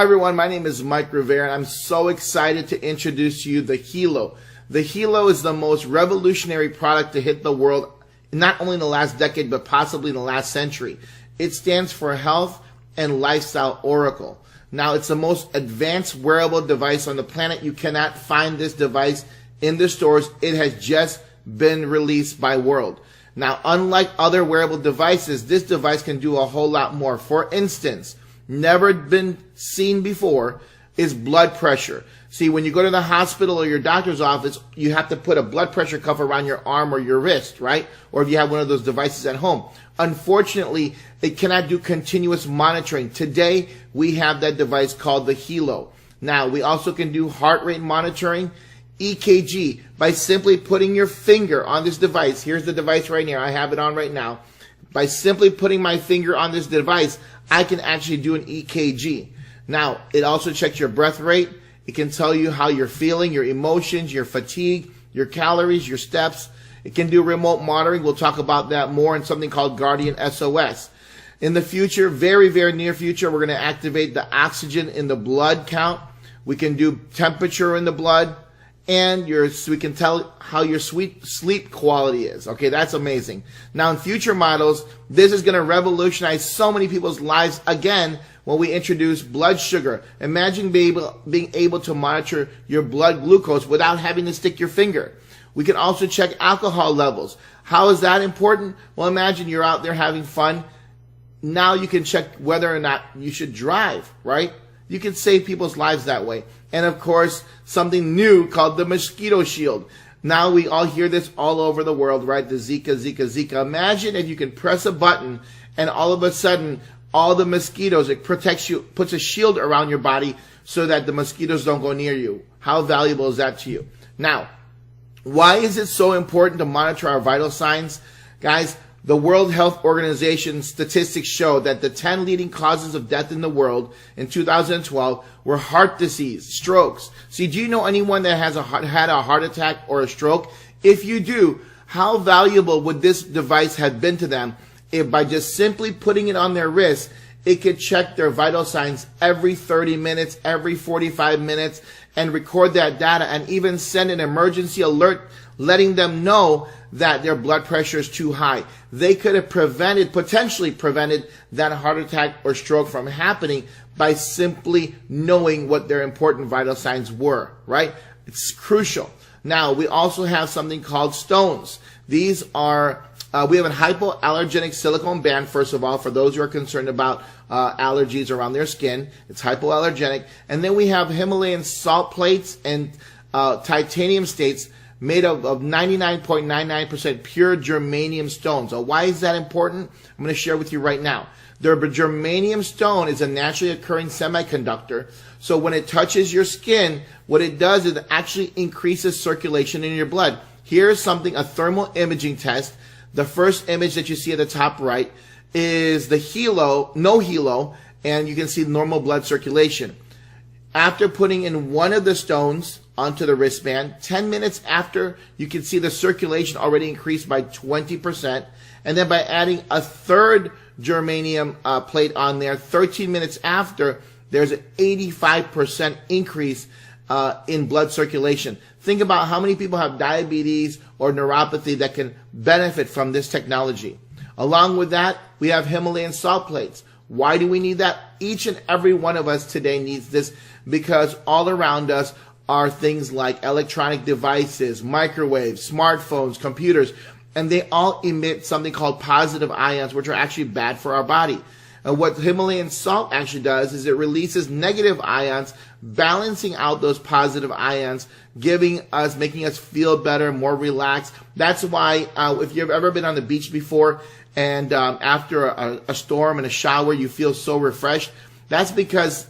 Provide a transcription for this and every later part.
Hi everyone, my name is Mike Rivera and I'm so excited to introduce to you the Helo. The Helo is the most revolutionary product to hit the world, not only in the last decade, but possibly in the last century. It stands for Health and Lifestyle Oracle. Now, it's the most advanced wearable device on the planet. You cannot find this device in the stores. It has just been released by World. Now, unlike other wearable devices, this device can do a whole lot more. For instance, never been seen before is blood pressure. See, when you go to the hospital or your doctor's office, you have to put a blood pressure cuff around your arm or your wrist, right? Or if you have one of those devices at home. Unfortunately, it cannot do continuous monitoring. Today, we have that device called the Helo. Now, we also can do heart rate monitoring, EKG, by simply putting your finger on this device. Here's the device right here. I have it on right now. By simply putting my finger on this device, I can actually do an EKG. Now, it also checks your breath rate. It can tell you how you're feeling, your emotions, your fatigue, your calories, your steps. It can do remote monitoring. We'll talk about that more in something called Guardian SOS. In the future, very, very near future, we're going to activate the oxygen in the blood count. We can do temperature in the blood. And we can tell how your sleep quality is. Okay, that's amazing. Now, in future models, this is going to revolutionize so many people's lives again when we introduce blood sugar. Imagine being able to monitor your blood glucose without having to stick your finger. We can also check alcohol levels. How is that important? Well, imagine you're out there having fun. Now you can check whether or not you should drive, right? You can save people's lives that way. And of course, something new called the mosquito shield. Now we all hear this all over the world, right? The Zika. Imagine if you can press a button and all of a sudden, all the mosquitoes, it protects you, puts a shield around your body so that the mosquitoes don't go near you. How valuable is that to you? Now, why is it so important to monitor our vital signs? Guys, the World Health Organization statistics show that the 10 leading causes of death in the world in 2012 were heart disease, strokes. See, do you know anyone that has had a heart attack or a stroke? If you do, how valuable would this device have been to them if by just simply putting it on their wrist, it could check their vital signs every 30 minutes, every 45 minutes, and record that data and even send an emergency alert letting them know that their blood pressure is too high. They could have potentially prevented that heart attack or stroke from happening by simply knowing what their important vital signs were, right? It's crucial. Now, we also have something called stones. These are, we have a hypoallergenic silicone band, first of all, for those who are concerned about allergies around their skin. It's hypoallergenic. And then we have Himalayan salt plates and titanium states made of 99.99% pure germanium stones. So why is that important? I'm going to share with you right now. The germanium stone is a naturally occurring semiconductor. So when it touches your skin, what it does is it actually increases circulation in your blood. Here's something, a thermal imaging test. The first image that you see at the top right is the Helo, no Helo, and you can see normal blood circulation. After putting in one of the stones onto the wristband, 10 minutes after, you can see the circulation already increased by 20%. And then by adding a third germanium plate on there, 13 minutes after, there's an 85% increase in blood circulation. Think about how many people have diabetes or neuropathy that can benefit from this technology. Along with that, we have Himalayan salt plates. Why do we need that? Each and every one of us today needs this because all around us are things like electronic devices, microwaves, smartphones, computers, and they all emit something called positive ions, which are actually bad for our body. And what Himalayan salt actually does is it releases negative ions, balancing out those positive ions, making us feel better, more relaxed. That's why if you've ever been on the beach before and after a storm and a shower, you feel so refreshed. That's because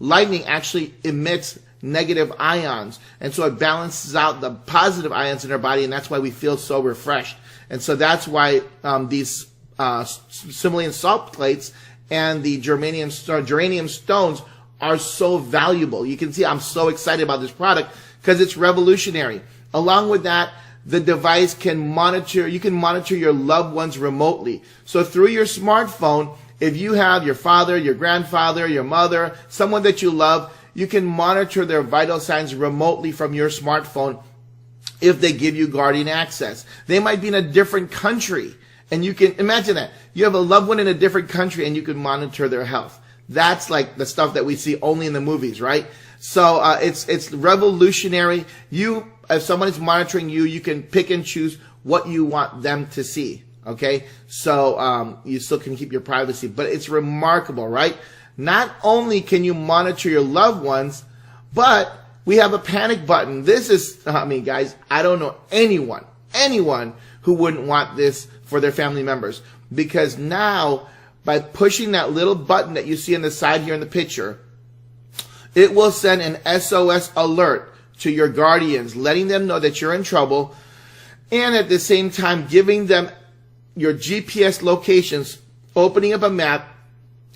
lightning actually emits negative ions. And so it balances out the positive ions in our body, and that's why we feel so refreshed. And so that's why these Himalayan salt plates and the germanium stones are so valuable. You can see I'm so excited about this product because it's revolutionary. Along with that, the device can monitor, you can monitor your loved ones remotely. So through your smartphone, if you have your father, your grandfather, your mother, someone that you love, you can monitor their vital signs remotely from your smartphone if they give you Guardian access. They might be in a different country, and you can imagine that. You have a loved one in a different country and you can monitor their health. That's like the stuff that we see only in the movies, right? So it's revolutionary. If someone is monitoring you, you can pick and choose what you want them to see. Okay, so you still can keep your privacy, but it's remarkable, right? Not only can you monitor your loved ones, but we have a panic button. This is, I mean, guys, I don't know anyone who wouldn't want this for their family members, because now by pushing that little button that you see on the side here in the picture, it will send an SOS alert to your guardians, letting them know that you're in trouble, and at the same time giving them your GPS locations, opening up a map,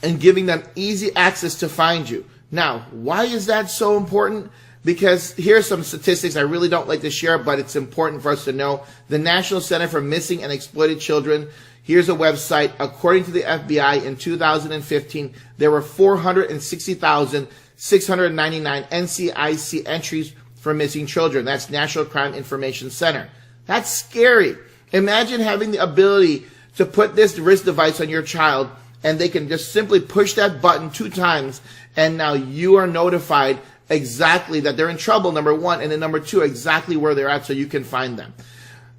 and giving them easy access to find you. Now, why is that so important? Because here's some statistics I really don't like to share, but it's important for us to know. The National Center for Missing and Exploited Children, here's a website. According to the FBI, in 2015, there were 460,699 NCIC entries for missing children. That's National Crime Information Center. That's scary. Imagine having the ability to put this wrist device on your child, and they can just simply push that button 2 times, and now you are notified exactly that they're in trouble, number 1, and then number 2, exactly where they're at so you can find them.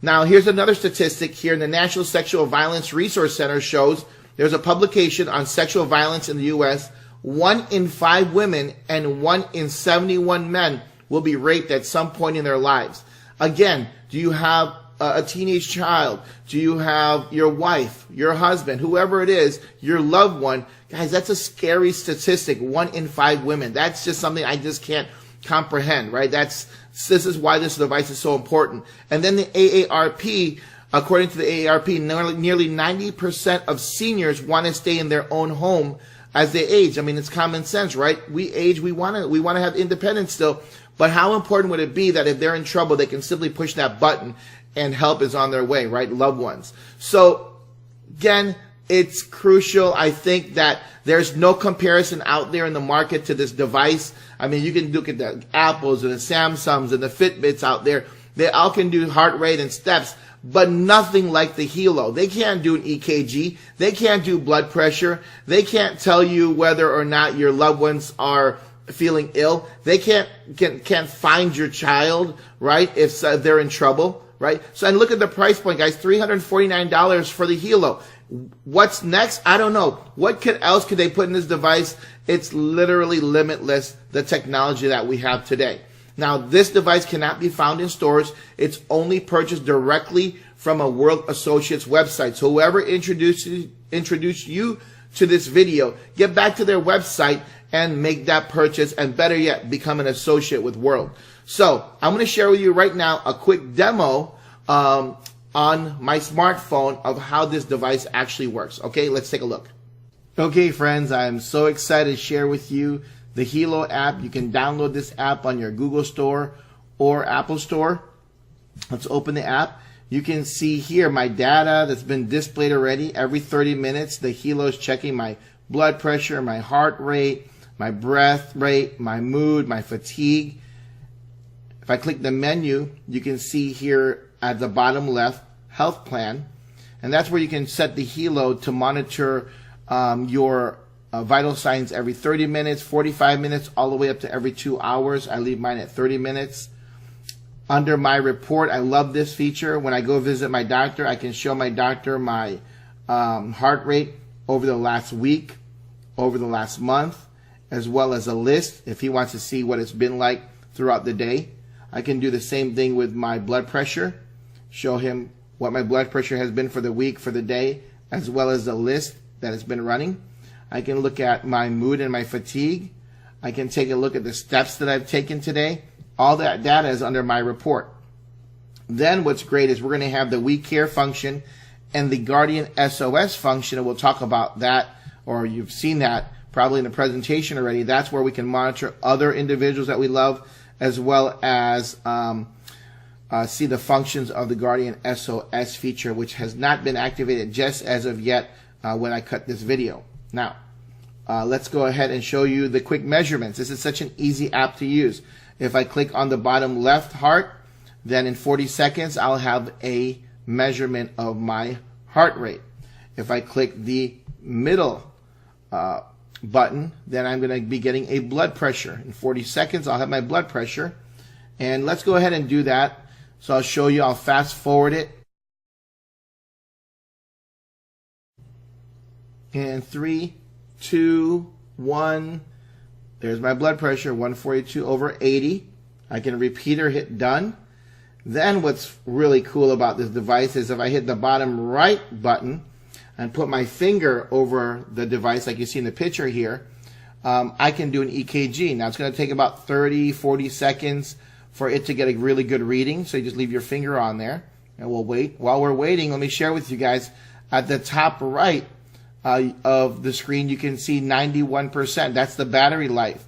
Now, here's another statistic here in the National Sexual Violence Resource Center shows there's a publication on sexual violence in the U.S. 1 in 5 women and 1 in 71 men will be raped at some point in their lives. Again, do you have a teenage child? Do you have your wife, your husband, whoever it is, your loved one? Guys, that's a scary statistic. 1 in 5 women. That's just something I just can't comprehend, right? This is why this device is so important. And then the AARP, according to the AARP, nearly 90% of seniors want to stay in their own home as they age. I mean, it's common sense, right? We age, we want to have independence still. But how important would it be that if they're in trouble, they can simply push that button and help is on their way, right? Loved ones. So, again, it's crucial. I think that there's no comparison out there in the market to this device. I mean, you can look at the Apples and the Samsungs and the Fitbits out there. They all can do heart rate and steps, but nothing like the Helo. They can't do an EKG. They can't do blood pressure. They can't tell you whether or not your loved ones are feeling ill. They can't find your child, right, if they're in trouble. Right? So, and look at the price point, guys, $349 for the Helo. What's next? I don't know. What else could they put in this device? It's literally limitless, the technology that we have today. Now, this device cannot be found in stores. It's only purchased directly from a World Associates website. So whoever introduced you to this video, get back to their website and make that purchase, and better yet, become an associate with World. So I'm going to share with you right now a quick demo on my smartphone of how this device actually works. Okay, let's take a look. Okay, friends, I'm so excited to share with you the Helo app. You can download this app on your Google Store or Apple Store. Let's open the app. You can see here my data that's been displayed already. Every 30 minutes, the Helo is checking my blood pressure, my heart rate, my breath rate, my mood, my fatigue. If I click the menu, you can see here at the bottom left, health plan. And that's where you can set the Helo to monitor your vital signs every 30 minutes, 45 minutes, all the way up to every 2 hours. I leave mine at 30 minutes. Under my report, I love this feature. When I go visit my doctor, I can show my doctor my heart rate over the last week, over the last month, as well as a list if he wants to see what it's been like throughout the day. I can do the same thing with my blood pressure, show him what my blood pressure has been for the week, for the day, as well as the list that has been running. I can look at my mood and my fatigue. I can take a look at the steps that I've taken today. All that data is under my report. Then what's great is we're going to have the We Care function and the Guardian SOS function, and we'll talk about that, or you've seen that probably in the presentation already. That's where we can monitor other individuals that we love, as well as see the functions of the Guardian SOS feature, which has not been activated just as of yet when I cut this video. Now, let's go ahead and show you the quick measurements. This is such an easy app to use. If I click on the bottom left heart, then in 40 seconds, I'll have a measurement of my heart rate. If I click the middle button, then I'm going to be getting a blood pressure. In 40 seconds, I'll have my blood pressure. And let's go ahead and do that. So I'll show you, I'll fast forward it. And 3, 2, 1. There's my blood pressure, 142/80. I can repeat or hit done. Then what's really cool about this device is if I hit the bottom right button and put my finger over the device like you see in the picture here, I can do an EKG. Now it's going to take about 30, 40 seconds for it to get a really good reading. So you just leave your finger on there and we'll wait. While we're waiting, let me share with you guys at the top right of the screen, you can see 91%. That's the battery life.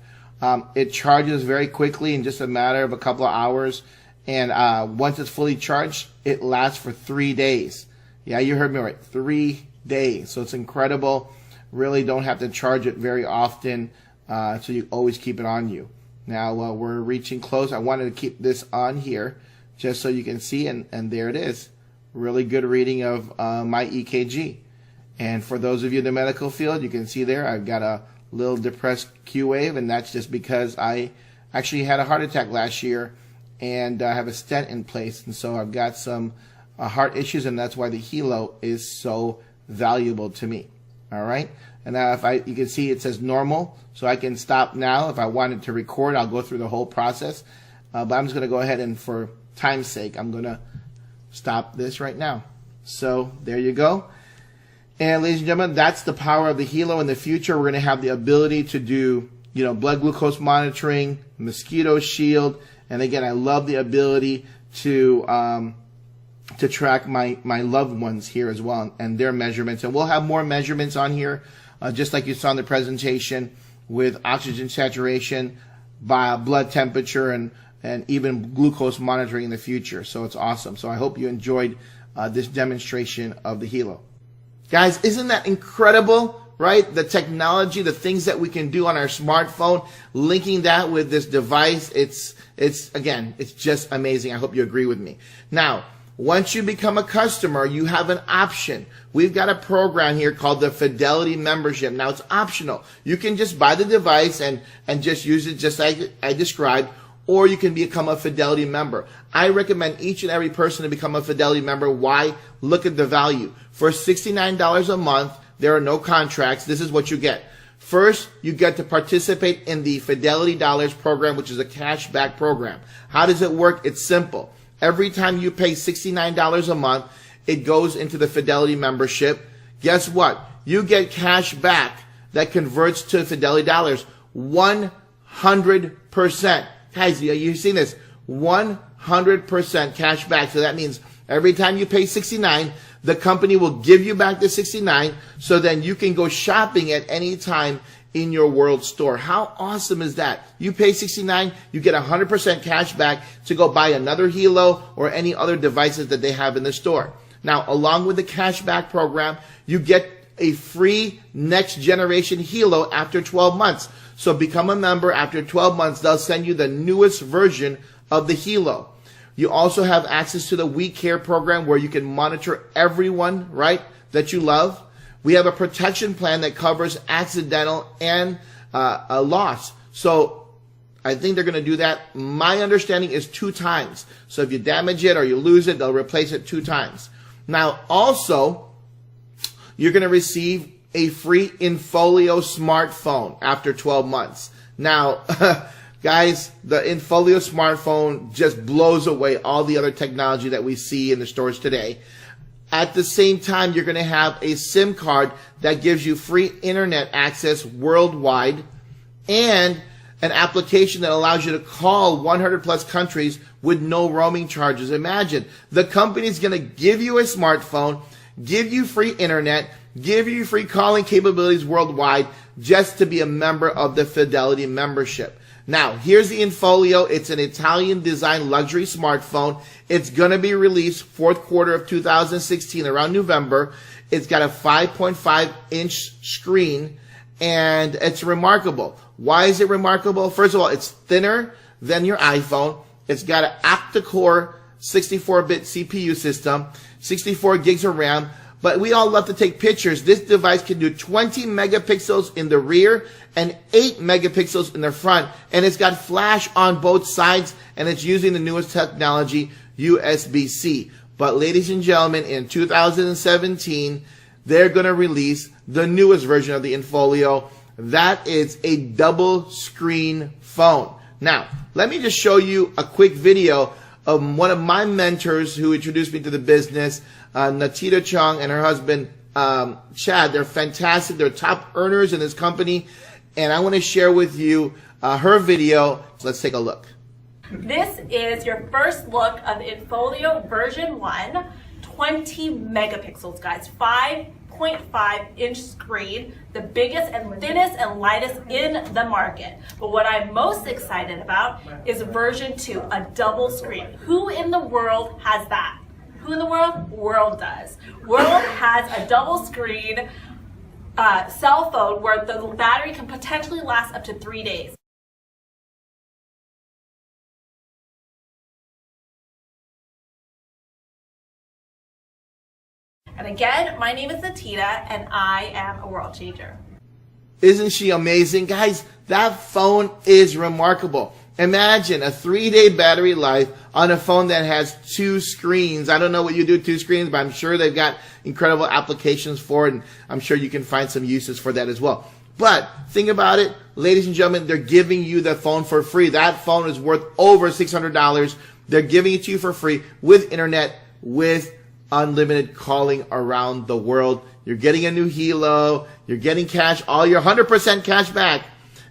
It charges very quickly in just a matter of a couple of hours. And once it's fully charged, it lasts for 3 days. Yeah, you heard me right. 3 days. So it's incredible. Really don't have to charge it very often. So you always keep it on you. Now we're reaching close. I wanted to keep this on here just so you can see. And there it is. Really good reading of my EKG. And for those of you in the medical field, you can see there I've got a little depressed Q wave. And that's just because I actually had a heart attack last year. And I have a stent in place, and so I've got some heart issues, and that's why the Helo is so valuable to me. All right, and now you can see it says normal, so I can stop now. If I wanted to record, I'll go through the whole process, but I'm just going to go ahead and, for time's sake, I'm going to stop this right now. So there you go. And ladies and gentlemen, that's the power of the Helo. In the future, we're going to have the ability to do, blood glucose monitoring, mosquito shield. And again, I love the ability to track my loved ones here as well and their measurements. And we'll have more measurements on here, just like you saw in the presentation, with oxygen saturation, by blood temperature, and even glucose monitoring in the future. So it's awesome. So I hope you enjoyed this demonstration of the Helo. Guys, isn't that incredible? Right? The technology, the things that we can do on our smartphone, linking that with this device, it's just amazing. I hope you agree with me. Now, once you become a customer, you have an option. We've got a program here called the Fidelity Membership. Now, it's optional. You can just buy the device and just use it just like I described, or you can become a Fidelity member. I recommend each and every person to become a Fidelity member. Why? Look at the value. For $69 a month, there are no contracts. This is what you get. First, you get to participate in the Fidelity Dollars program, which is a cashback program. How does it work? It's simple. Every time you pay $69 a month, it goes into the Fidelity membership. Guess what? You get cash back that converts to Fidelity Dollars 100%. Guys, you've seen this. 100% cash back. So that means every time you pay $69, the company will give you back the $69, so then you can go shopping at any time in your world store. How awesome is that? You pay $69, you get 100% cash back to go buy another Helo or any other devices that they have in the store. Now, along with the cashback program, you get a free next generation Helo after 12 months. So become a member. After 12 months, they'll send you the newest version of the Helo. You also have access to the We Care program where you can monitor everyone, right, that you love. We have a protection plan that covers accidental and a loss. So I think they're going to do that. My understanding is 2 times. So if you damage it or you lose it, they'll replace it 2 times. Now, also, you're going to receive a free Infolio smartphone after 12 months. Now, guys, the Infolio smartphone just blows away all the other technology that we see in the stores today. At the same time, you're going to have a SIM card that gives you free internet access worldwide and an application that allows you to call 100 plus countries with no roaming charges. Imagine, the company's going to give you a smartphone, give you free internet, give you free calling capabilities worldwide just to be a member of the Fidelity membership. Now, here's the Infolio. It's an Italian-designed luxury smartphone. It's going to be released fourth quarter of 2016, around November. It's got a 5.5-inch screen, and it's remarkable. Why is it remarkable? First of all, it's thinner than your iPhone. It's got an octa-core 64-bit CPU system, 64 gigs of RAM. But we all love to take pictures. This device can do 20 megapixels in the rear and 8 megapixels in the front. And it's got flash on both sides, and it's using the newest technology, USB-C. But ladies and gentlemen, in 2017, they're going to release the newest version of the Infolio. That is a double screen phone. Now, let me just show you a quick video of one of my mentors who introduced me to the business, Natita Chung and her husband, Chad. They're fantastic. They're top earners in this company. And I want to share with you her video. So let's take a look. This is your first look of Infolio version 1, 20 megapixels, guys, 5.5-inch screen, the biggest and thinnest and lightest in the market. But what I'm most excited about is version 2, a double screen. Who in the world has that? Who in the world? World does. World has a double screen cell phone where the battery can potentially last up to 3 days. And again, my name is Natita, and I am a world changer. Isn't she amazing? Guys, that phone is remarkable. Imagine a 3-day battery life on a phone that has 2 screens. I don't know what you do with 2 screens, but I'm sure they've got incredible applications for it, and I'm sure you can find some uses for that as well. But think about it, ladies and gentlemen, they're giving you the phone for free. That phone is worth over $600. They're giving it to you for free with internet, with unlimited calling around the world. You're getting a new Helo. You're getting cash, all your 100% cash back.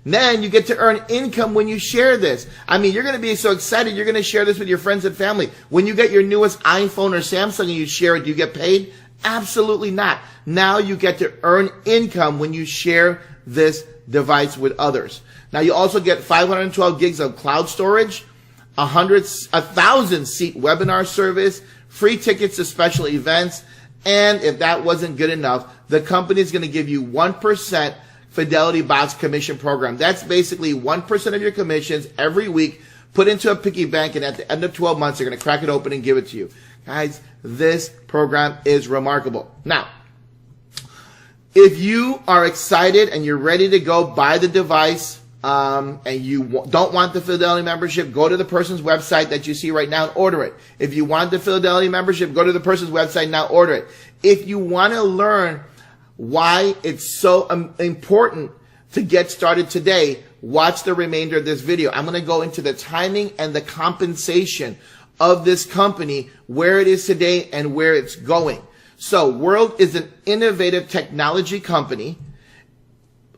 Then you get to earn income when you share this. I mean, you're going to be so excited. You're going to share this with your friends and family. When you get your newest iPhone or Samsung and you share it, do you get paid? Absolutely not. Now you get to earn income when you share this device with others. Now you also get 512 gigs of cloud storage, 1,000 seat webinar service, free tickets to special events, and if that wasn't good enough, the company is going to give you 1% Fidelity Box commission program. That's basically 1% of your commissions every week put into a piggy bank, and at the end of 12 months, they're going to crack it open and give it to you. Guys, this program is remarkable. Now, if you are excited and you're ready to go buy the device, and you don't want the Fidelity membership, go to the person's website that you see right now and order it. If you want the Fidelity membership, go to the person's website now, order it. If you want to learn why it's so important to get started today, watch the remainder of this video. I'm going to go into the timing and the compensation of this company, where it is today and where it's going. So World is an innovative technology company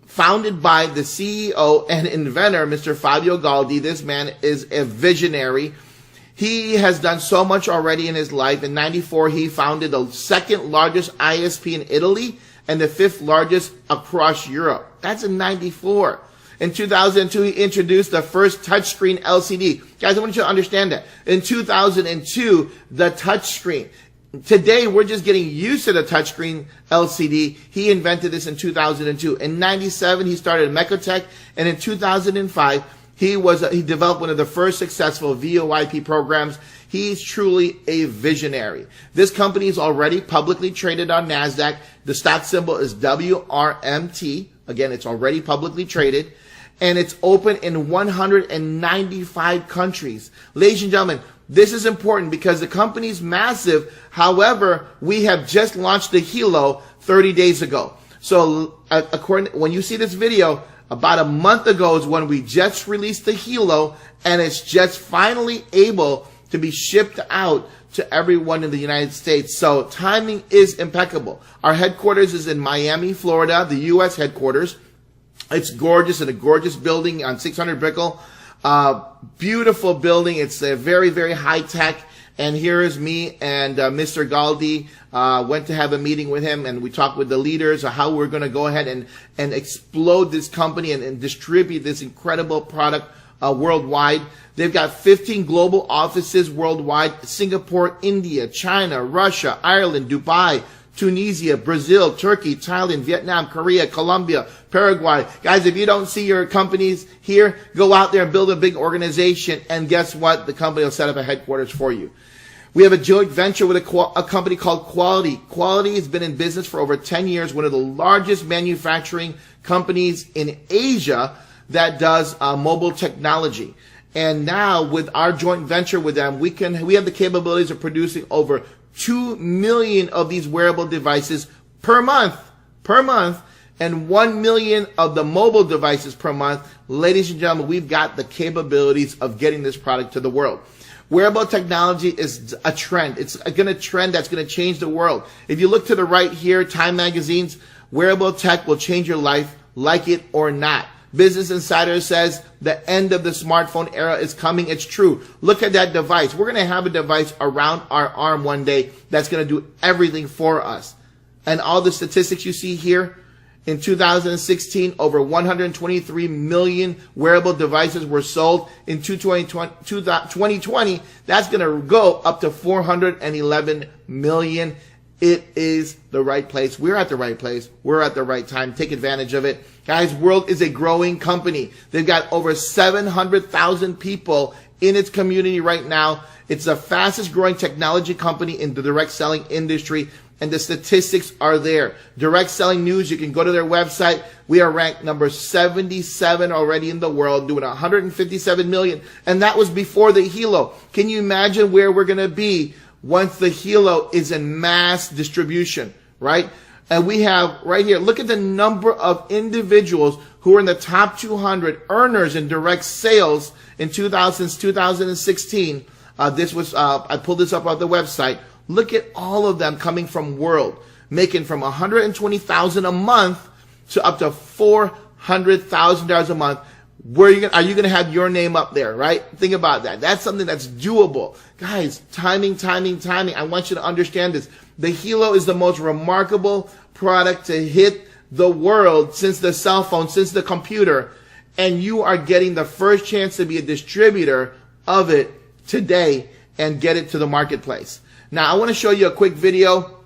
founded by the CEO and inventor, Mr. Fabio Galdi. This man is a visionary. He has done so much already in his life. In '94, he founded the second largest ISP in Italy and the 5th largest across Europe. That's in '94. In 2002, he introduced the first touchscreen LCD. Guys, I want you to understand that. In 2002, the touchscreen. Today, we're just getting used to the touchscreen LCD. He invented this in 2002. In '97, he started Mecotech, and in 2005, he developed one of the first successful VoIP programs. He's truly a visionary. This company is already publicly traded on NASDAQ. The stock symbol is WRMT. Again, it's already publicly traded, and it's open in 195 countries. Ladies and gentlemen, this is important because the company's massive. However, we have just launched the Helo 30 days ago. So when you see this video, about a month ago is when we just released the Helo, and it's just finally able to be shipped out to everyone in the United States. So timing is impeccable. Our headquarters is in Miami, Florida, the U.S. headquarters. It's gorgeous, in a gorgeous building on 600 Brickell. Beautiful building. It's a very, very high tech. And here is me and Mr. Galdi. Went to have a meeting with him, and we talked with the leaders of how we're going to go ahead and explode this company and distribute this incredible product worldwide. They've got 15 global offices worldwide: Singapore, India, China, Russia, Ireland, Dubai, Tunisia, Brazil, Turkey, Thailand, Vietnam, Korea, Colombia, Paraguay. Guys, if you don't see your companies here, go out there and build a big organization, and guess what? The company will set up a headquarters for you. We have a joint venture with a company called Quality. Quality has been in business for over 10 years, one of the largest manufacturing companies in Asia that does mobile technology. And now with our joint venture with them, we have the capabilities of producing over 2 million of these wearable devices per month, and 1 million of the mobile devices per month. Ladies and gentlemen, we've got the capabilities of getting this product to the world. Wearable technology is a trend. It's going to trend that's going to change the world. If you look to the right here, Time Magazine's wearable tech will change your life, like it or not. Business Insider says the end of the smartphone era is coming. It's true. Look at that device. We're going to have a device around our arm one day that's going to do everything for us. And all the statistics you see here, in 2016, over 123 million wearable devices were sold. In 2020, that's going to go up to 411 million. It is the right place. We're at the right place. We're at the right time. Take advantage of it. Guys, World is a growing company. They've got over 700,000 people in its community right now. It's the fastest growing technology company in the direct selling industry, and the statistics are there. Direct Selling News, you can go to their website. We are ranked number 77 already in the world, doing 157 million, and that was before the Helo. Can you imagine where we're going to be once the Helo is in mass distribution, right? And we have right here, look at the number of individuals who are in the top 200 earners in direct sales in 2016. I pulled this up on the website. Look at all of them coming from World, making from $120,000 a month to up to $400,000 a month. Are you going to have your name up there, right? Think about that. That's something that's doable. Guys, timing. I want you to understand this. The Helo is the most remarkable product to hit the world since the cell phone, since the computer. And you are getting the first chance to be a distributor of it today and get it to the marketplace. Now, I want to show you a quick video,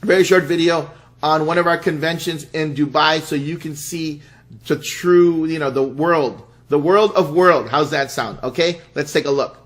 very short video, on one of our conventions in Dubai so you can see the true, the world of world. How's that sound? Okay, let's take a look.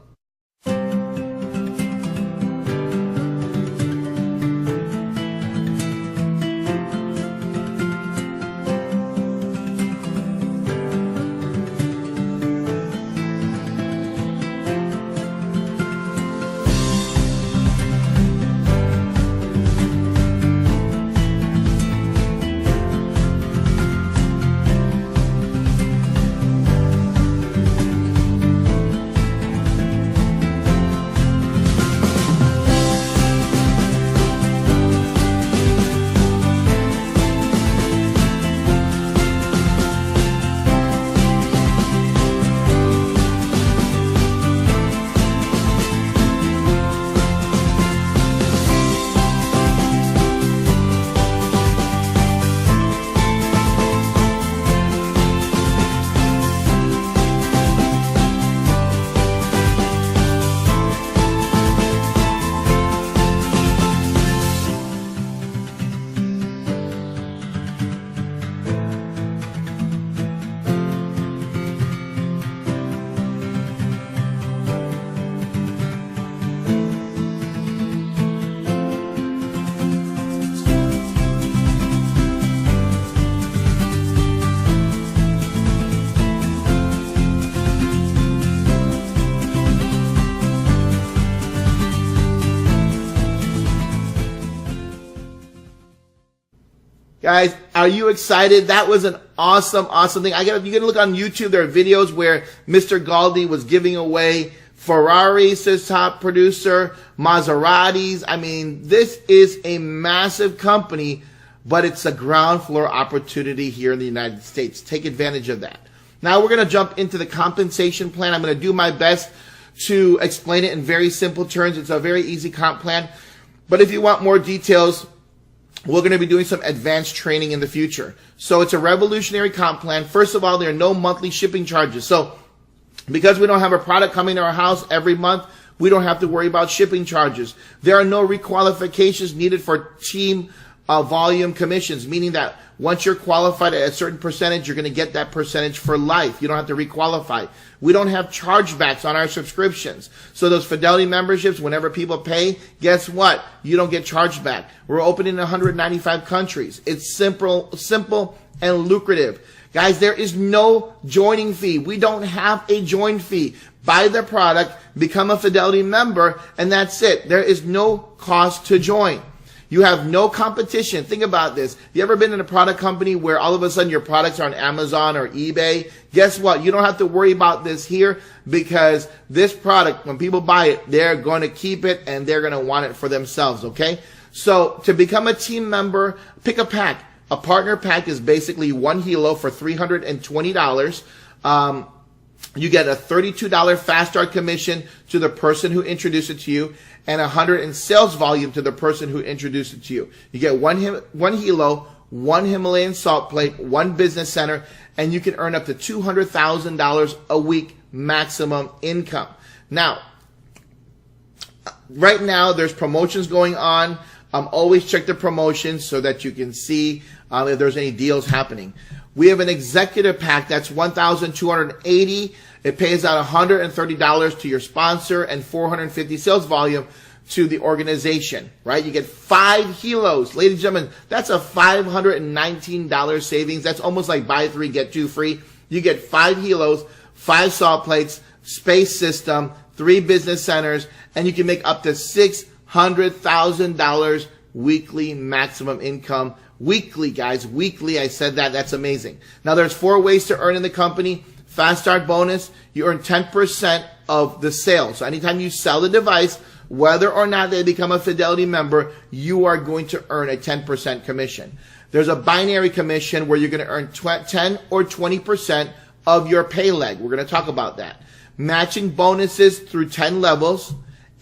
Guys, are you excited? That was an awesome thing. You can look on YouTube. There are videos where Mr. Galdi was giving away Ferraris, his top producer, Maseratis. I mean, this is a massive company, but it's a ground floor opportunity here in the United States. Take advantage of that. Now we're going to jump into the compensation plan. I'm going to do my best to explain it in very simple terms. It's a very easy comp plan. But if you want more details, we're going to be doing some advanced training in the future. So it's a revolutionary comp plan. First of all, there are no monthly shipping charges. So Because we don't have a product coming to our house every month, we don't have to worry about shipping charges. There are no requalifications needed for team volume commissions, meaning that once you're qualified at a certain percentage, you're going to get that percentage for life. You don't have to requalify. We don't have chargebacks on our subscriptions. So those Fidelity memberships, whenever people pay, guess what? You don't get charged back. We're open in 195 countries. It's simple and lucrative. Guys, there is no joining fee. We don't have a join fee. Buy the product, become a Fidelity member, and that's it. There is no cost to join. You have no competition. Think about this. You ever been in a product company where all of a sudden your products are on Amazon or eBay? Guess what? You don't have to worry about this here, because this product, when people buy it, they're going to keep it and they're going to want it for themselves, okay? So to become a team member, pick a pack. A partner pack is basically one Helo for $320. You get a $32 fast start commission to the person who introduced it to you, and $100 in sales volume to the person who introduced it to you. You get one Helo, one Himalayan salt plate, one business center, and you can earn up to $200,000 a week maximum income. Now, right now there's promotions going on. Always check the promotions so that you can see if there's any deals happening. We have an executive pack that's $1,280. It pays out $130 to your sponsor and $450 sales volume to the organization, right? You get 5 Helos. Ladies and gentlemen, that's a $519 savings. That's almost like buy 3, get 2 free. You get 5 Helos, 5 salt plates, space system, 3 business centers, and you can make up to $600,000 weekly maximum income. Weekly, guys, weekly. I said that. That's amazing. Now, there's 4 ways to earn in the company. Fast start bonus, you earn 10% of the sale. So anytime you sell the device, whether or not they become a Fidelity member, you are going to earn a 10% commission. There's a binary commission where you're going to earn 10 or 20% of your pay leg. We're going to talk about that. Matching bonuses through 10 levels,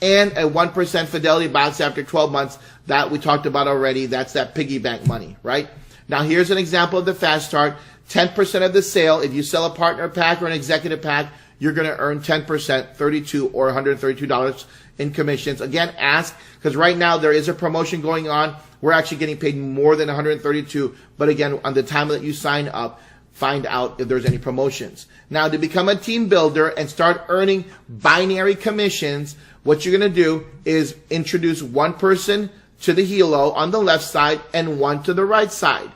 and a 1% Fidelity box after 12 months. That we talked about already. That's that piggy bank money, right? Now here's an example of the fast start. 10% of the sale. If you sell a partner pack or an executive pack, you're going to earn 10%, $32 or $132 in commissions. Again, ask, because right now there is a promotion going on. We're actually getting paid more than $132. But again, on the time that you sign up, find out if there's any promotions. Now, to become a team builder and start earning binary commissions, what you're going to do is introduce one person to the Helo on the left side and one to the right side.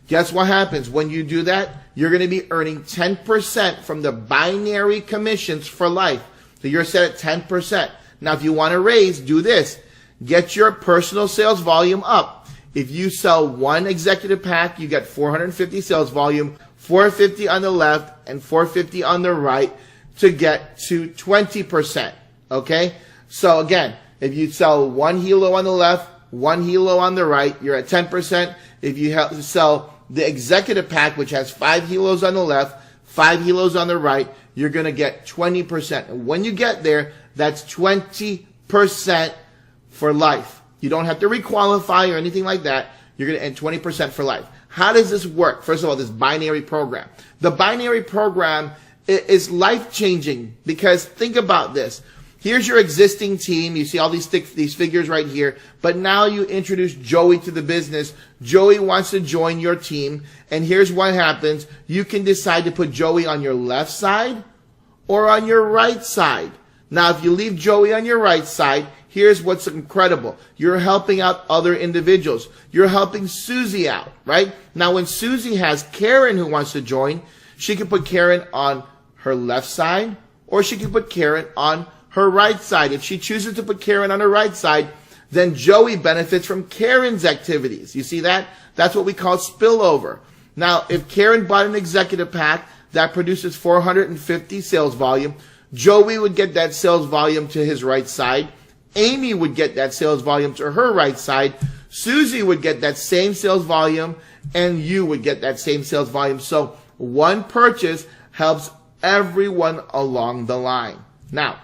Guess what happens? When you do that, you're going to be earning 10% from the binary commissions for life. So you're set at 10%. Now, if you want to raise, do this. Get your personal sales volume up. If you sell one executive pack, you get 450 sales volume, 450 on the left and 450 on the right to get to 20%. Okay? So again, if you sell one Helo on the left, one Helo on the right, you're at 10%. If you sell the executive pack, which has 5 Helos on the left, 5 Helos on the right, you're going to get 20%. And when you get there, that's 20% for life. You don't have to requalify or anything like that. You're going to earn 20% for life. How does this work? First of all, this binary program. The binary program is life-changing, because think about this. Here's your existing team. You see all these figures right here. But now you introduce Joey to the business. Joey wants to join your team. And here's what happens. You can decide to put Joey on your left side or on your right side. Now, if you leave Joey on your right side, here's what's incredible. You're helping out other individuals. You're helping Susie out, right? Now, when Susie has Karen who wants to join, she can put Karen on her left side, or she can put Karen on her right side. If she chooses to put Karen on her right side, then Joey benefits from Karen's activities. You see that? That's what we call spillover. Now, if Karen bought an executive pack that produces 450 sales volume, Joey would get that sales volume to his right side. Amy would get that sales volume to her right side. Susie would get that same sales volume, and you would get that same sales volume. So one purchase helps everyone along the line. Now,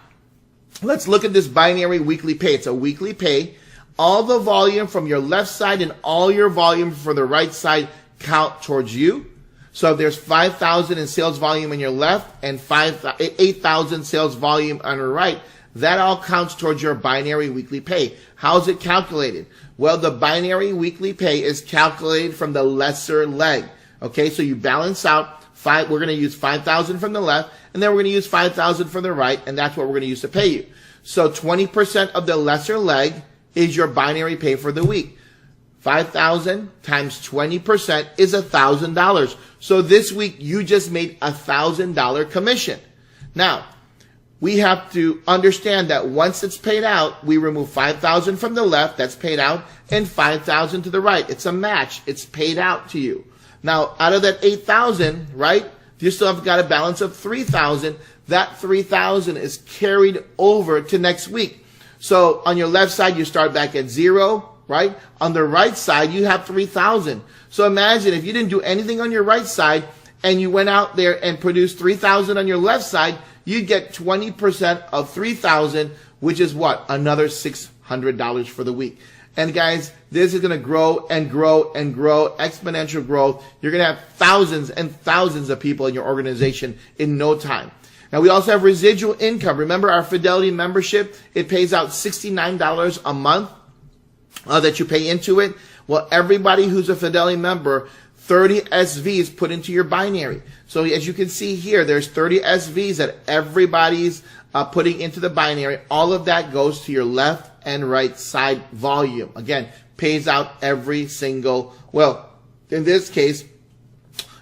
let's look at this binary weekly pay. It's a weekly pay. All the volume from your left side and all your volume for the right side count towards you. So if there's 5,000 in sales volume on your left and 8,000 sales volume on your right, that all counts towards your binary weekly pay. How is it calculated? Well, the binary weekly pay is calculated from the lesser leg. Okay, so you balance out we're going to use 5,000 from the left, and then we're going to use 5,000 from the right, and that's what we're going to use to pay you. So 20% of the lesser leg is your binary pay for the week. 5,000 times 20% is $1,000. So this week you just made $1,000 commission. Now, we have to understand that once it's paid out, we remove 5,000 from the left, that's paid out, and 5,000 to the right. It's a match. It's paid out to you. Now, out of that 8,000, right, you still have got a balance of 3,000. That 3,000 is carried over to next week. So on your left side, you start back at 0, right? On the right side, you have 3,000. So imagine if you didn't do anything on your right side and you went out there and produced 3,000 on your left side, you'd get 20% of 3,000, which is what? Another $600 for the week. And guys, this is going to grow and grow and grow, exponential growth. You're going to have thousands and thousands of people in your organization in no time. Now, we also have residual income. Remember our Fidelity membership? It pays out $69 a month that you pay into it. Well, everybody who's a Fidelity member, 30 SVs put into your binary. So as you can see here, there's 30 SVs that everybody's putting into the binary. All of that goes to your left and right side volume. Again, pays out every single, well, in this case,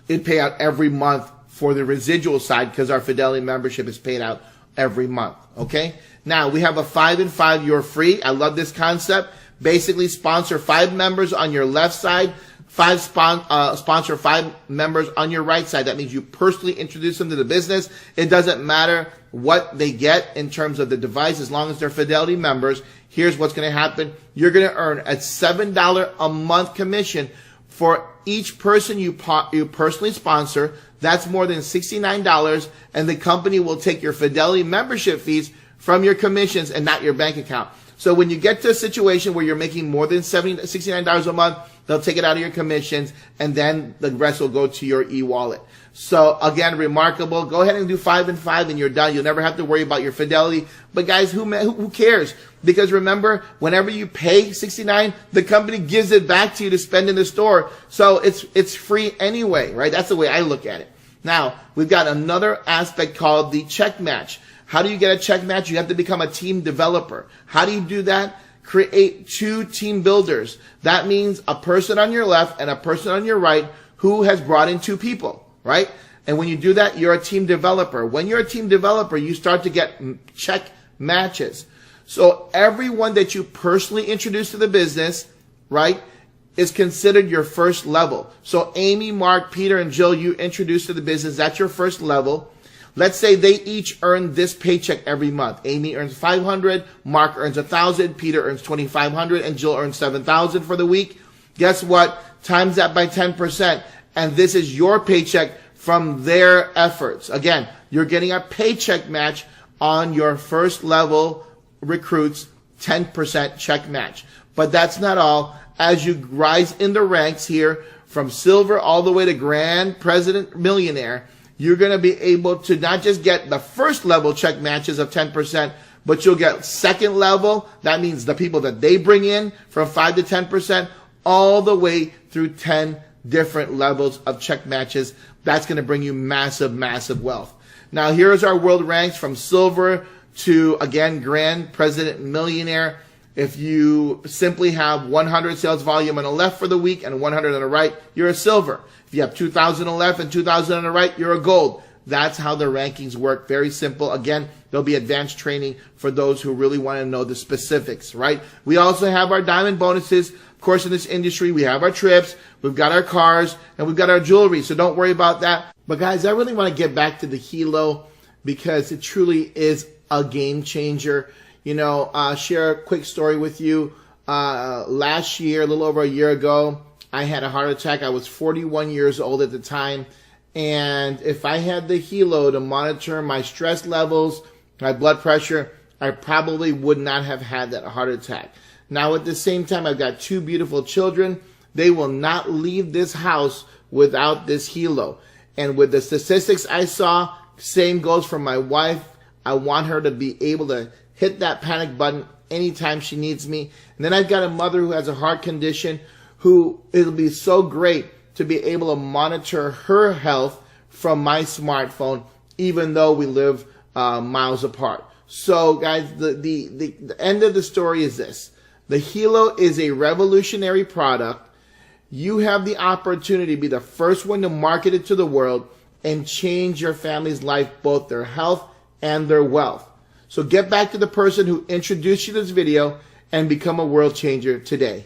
it pay out every month for the residual side because our Fidelity membership is paid out every month. Okay? Now, we have a 5 and 5, you're free. I love this concept. Basically, sponsor 5 members on your left side, sponsor 5 members on your right side. That means you personally introduce them to the business. It doesn't matter what they get in terms of the device as long as they're Fidelity members. Here's what's going to happen. You're going to earn a $7 a month commission for each person you personally sponsor. That's more than $69, and the company will take your Fidelity membership fees from your commissions and not your bank account. So when you get to a situation where you're making more than $69 a month, they'll take it out of your commissions, and then the rest will go to your e-wallet. So again, remarkable. Go ahead and do 5 and 5 and you're done. You'll never have to worry about your Fidelity. But guys, who cares? Because remember, whenever you pay $69, the company gives it back to you to spend in the store. So it's free anyway, right? That's the way I look at it. Now, we've got another aspect called the check match. How do you get a check match? You have to become a team developer. How do you do that? Create 2 team builders. That means a person on your left and a person on your right who has brought in 2 people, right? And when you do that, you're a team developer. When you're a team developer, you start to get check matches. So everyone that you personally introduce to the business, right, is considered your first level. So Amy, Mark, Peter, and Jill, you introduce to the business. That's your first level. Let's say they each earn this paycheck every month. Amy earns $500, Mark earns $1,000, Peter earns $2,500, and Jill earns $7,000 for the week. Guess what? Times that by 10%, and this is your paycheck from their efforts. Again, you're getting a paycheck match on your first level recruits, 10% check match. But that's not all. As you rise in the ranks here, from silver all the way to grand president millionaire, you're going to be able to not just get the first level check matches of 10%, but you'll get second level. That means the people that they bring in from 5 to 10%, all the way through 10 different levels of check matches. That's going to bring you massive, massive wealth. Now, here's our world ranks from silver to, again, grand president millionaire. If you simply have 100 sales volume on the left for the week and 100 on the right, you're a silver. If you have 2,000 on the left and 2,000 on the right, you're a gold. That's how the rankings work. Very simple. Again, there'll be advanced training for those who really want to know the specifics, right? We also have our diamond bonuses. Of course, in this industry, we have our trips, we've got our cars, and we've got our jewelry. So don't worry about that. But guys, I really want to get back to the Helo because it truly is a game changer. You know, share a quick story with you. Last year, a little over a year ago, I had a heart attack. I was 41 years old at the time. And if I had the Helo to monitor my stress levels, my blood pressure, I probably would not have had that heart attack. Now, at the same time, I've got 2 beautiful children. They will not leave this house without this Helo. And with the statistics I saw, same goes for my wife. I want her to be able to hit that panic button anytime she needs me. And then I've got a mother who has a heart condition who it'll be so great to be able to monitor her health from my smartphone, even though we live miles apart. So guys, the end of the story is this. The Helo is a revolutionary product. You have the opportunity to be the first one to market it to the world and change your family's life, both their health and their wealth. So get back to the person who introduced you to this video and become a world changer today.